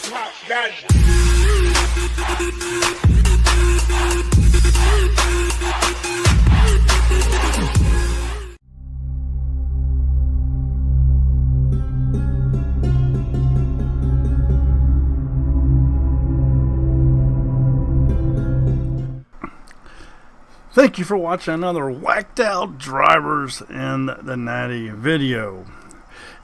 Thank you for watching another whacked out drivers in the natty video.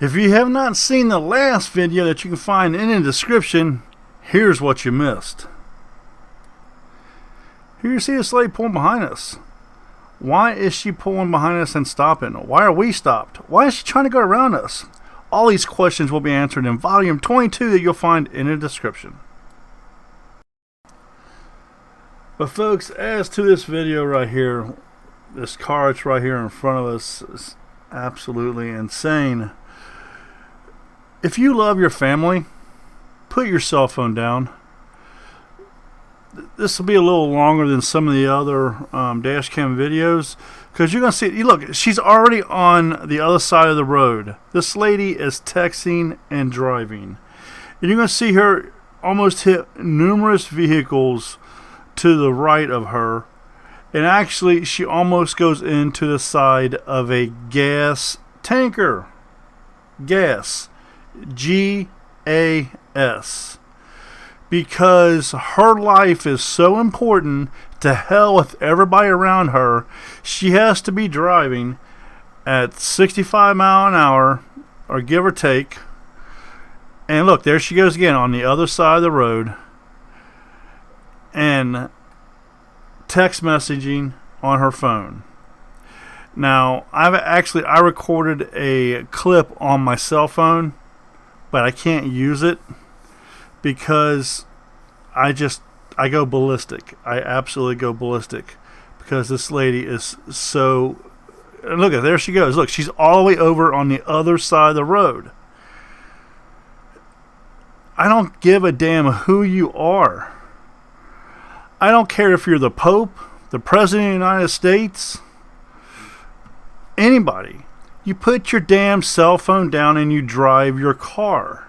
If you have not seen the last video that you can find in the description, here's what you missed. Here you see this lady pulling behind us. Why is she pulling behind us and stopping? Why are we stopped? Why is she trying to go around us? All these questions will be answered in volume 22 that you'll find in the description. But folks, as to this video right here, this car that's right here in front of us is absolutely insane. If you love your family, put your cell phone down. This will be a little longer than some of the other dash cam videos, because you're going to see, look, she's already on the other side of the road. This lady is texting and driving. And you're going to see her almost hit numerous vehicles to the right of her, and actually she almost goes into the side of a gas tanker. Gas, G-A-S, because her life is so important. To hell with everybody around her, she has to be driving at 65 miles an hour, or give or take. And look, there she goes again on the other side of the road, and text messaging on her phone. Now, I recorded a clip on my cell phone, but I can't use it because I go ballistic. I absolutely go ballistic because this lady is so. Look at, there she goes. Look, she's all the way over on the other side of the road. I don't give a damn who you are. I don't care if you're the Pope, the President of the United States, anybody. You put your damn cell phone down and you drive your car.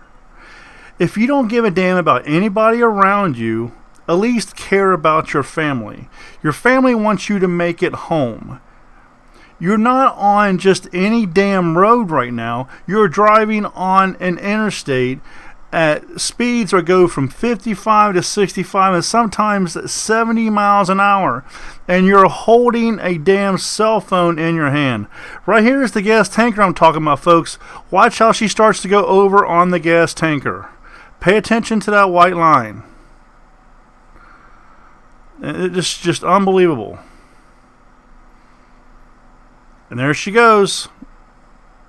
If you don't give a damn about anybody around you, at least care about your family. Your family wants you to make it home. You're not on just any damn road right now. You're driving on an interstate at speeds that go from 55 to 65 and sometimes 70 miles an hour, and you're holding a damn cell phone in your hand. Right here is the gas tanker I'm talking about, folks. Watch how she starts to go over on the gas tanker. Pay attention to that white line. It's just unbelievable. And there she goes.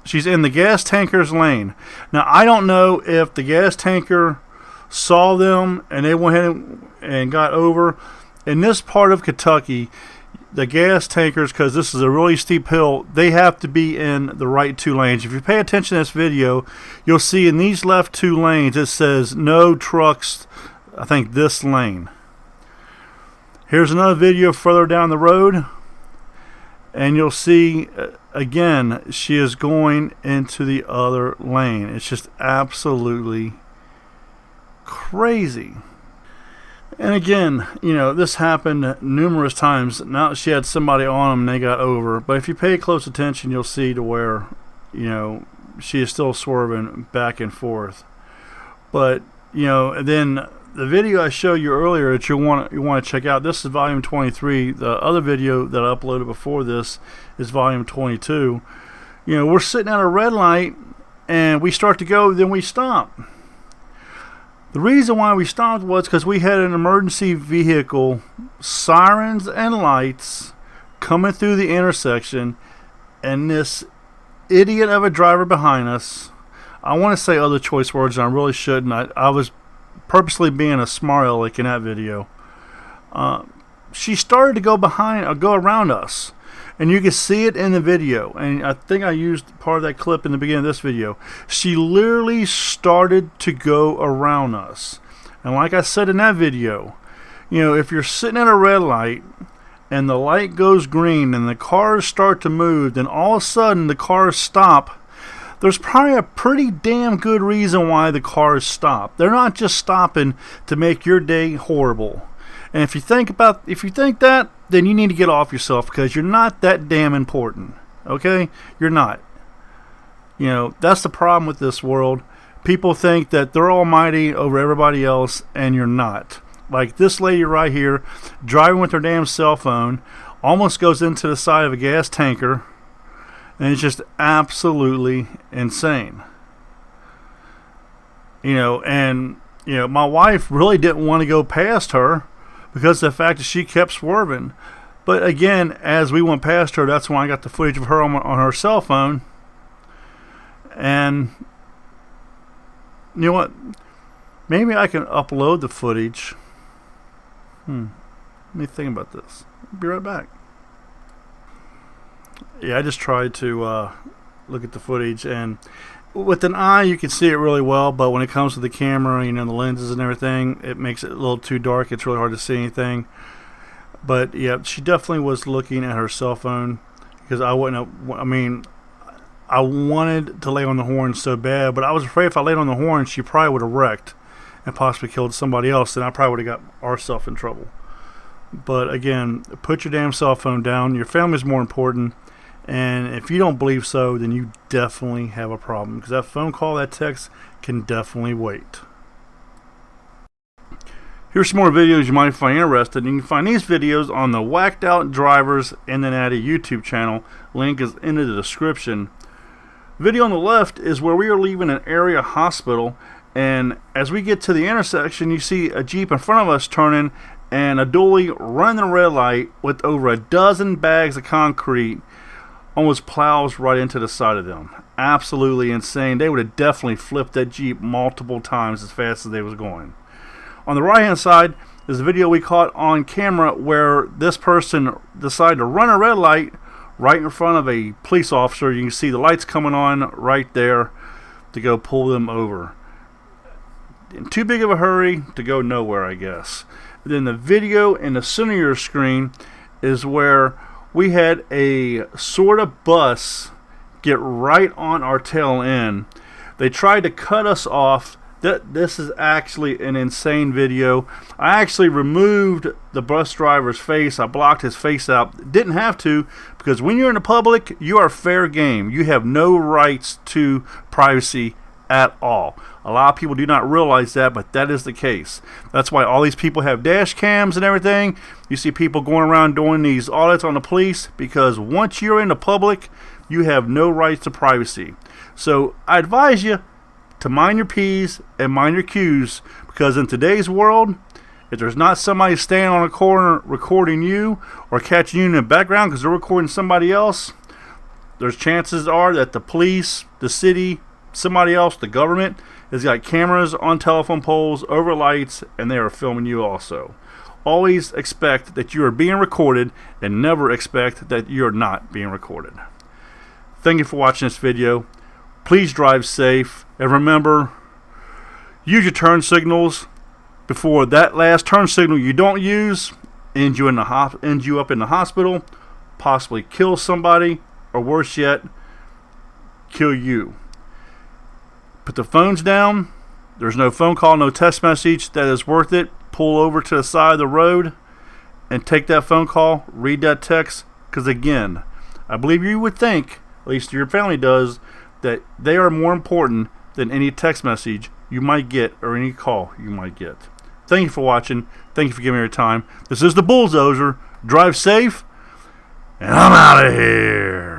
She's in the gas tanker's lane. Now, I don't know if the gas tanker saw them and they went ahead and got over. In this part of Kentucky, the gas tankers, because this is a really steep hill, they have to be in the right two lanes. If you pay attention to this video, you'll see in these left two lanes, it says no trucks, I think this lane. Here's another video further down the road, and you'll see again, she is going into the other lane. It's just absolutely crazy. And again, you know, this happened numerous times. Now she had somebody on them and they got over. But if you pay close attention, you'll see to where, you know, she is still swerving back and forth. But, you know, and then the video I showed you earlier that you want to check out, this is volume 23. The other video that I uploaded before this is volume 22. You know, we're sitting at a red light and we start to go, then we stop. The reason why we stopped was because we had an emergency vehicle, sirens and lights coming through the intersection, and this idiot of a driver behind us. I want to say other choice words and I really shouldn't. I was purposely being a smart aleck in that video. She started to go around us, and you can see it in the video, and I think I used part of that clip in the beginning of this video. She literally started to go around us, and like I said in that video, you know, if you're sitting at a red light and the light goes green and the cars start to move, then all of a sudden the cars stop. there's probably a pretty damn good reason why the cars stop. They're not just stopping to make your day horrible. And if you think that, then you need to get off yourself, because you're not that damn important. Okay? You're not. You know, that's the problem with this world. People think that they're almighty over everybody else, and you're not. Like this lady right here, driving with her damn cell phone, almost goes into the side of a gas tanker, and it's just absolutely insane. You know, and you know, my wife really didn't want to go past her because of the fact that she kept swerving. But again, as we went past her, that's when I got the footage of her on her cell phone. And you know what? Maybe I can upload the footage. Let me think about this. I'll be right back. Yeah, I just tried to look at the footage, and with an eye you can see it really well, but when it comes to the camera, you know, the lenses and everything, it makes it a little too dark. It's really hard to see anything. But yeah, she definitely was looking at her cell phone, because I wanted to lay on the horn so bad, but I was afraid if I laid on the horn, she probably would have wrecked and possibly killed somebody else, then I probably would have got ourselves in trouble. But again, put your damn cell phone down. Your family's more important. And if you don't believe so, then you definitely have a problem, because that phone call, that text can definitely wait. Here's some more videos you might find interesting. You can find these videos on the Whacked Out Drivers and then add a YouTube channel. Link is in the description. Video on the left is where we are leaving an area hospital, and as we get to the intersection, you see a Jeep in front of us turning, and a dually running the red light with over a dozen bags of concrete almost plows right into the side of them. Absolutely insane. They would have definitely flipped that Jeep multiple times as fast as they was going. On the right hand side is a video we caught on camera where this person decided to run a red light right in front of a police officer. You can see the lights coming on right there to go pull them over. In too big of a hurry to go nowhere, I guess. Then the video in the center of your screen is where we had a sort of bus get right on our tail end. They tried to cut us off. This is actually an insane video. I actually removed the bus driver's face. I blocked his face out. Didn't have to, because when you're in the public, you are fair game. You have no rights to privacy at all. A lot of people do not realize that, but that is the case. That's why all these people have dash cams and everything. You see people going around doing these audits on the police, because once you're in the public, you have no rights to privacy. So I advise you to mind your P's and mind your Q's, because in today's world, if there's not somebody standing on a corner recording you or catching you in the background because they're recording somebody else, there's chances are that the police, the city, somebody else, the government, has got cameras on telephone poles, over lights, and they are filming you also. Always expect that you are being recorded, and never expect that you're not being recorded. Thank you for watching this video. Please drive safe, and remember, use your turn signals before that last turn signal you don't use ends you up in the hospital, possibly kill somebody, or worse yet, kill you. Put the phones down. There's no phone call, no text message that is worth it. Pull over to the side of the road and take that phone call, read that text, because again, I believe you would think, at least your family does, that they are more important than any text message you might get or any call you might get. Thank you for watching. Thank you for giving me your time. This is the Bulldozer. Drive safe, and I'm out of here.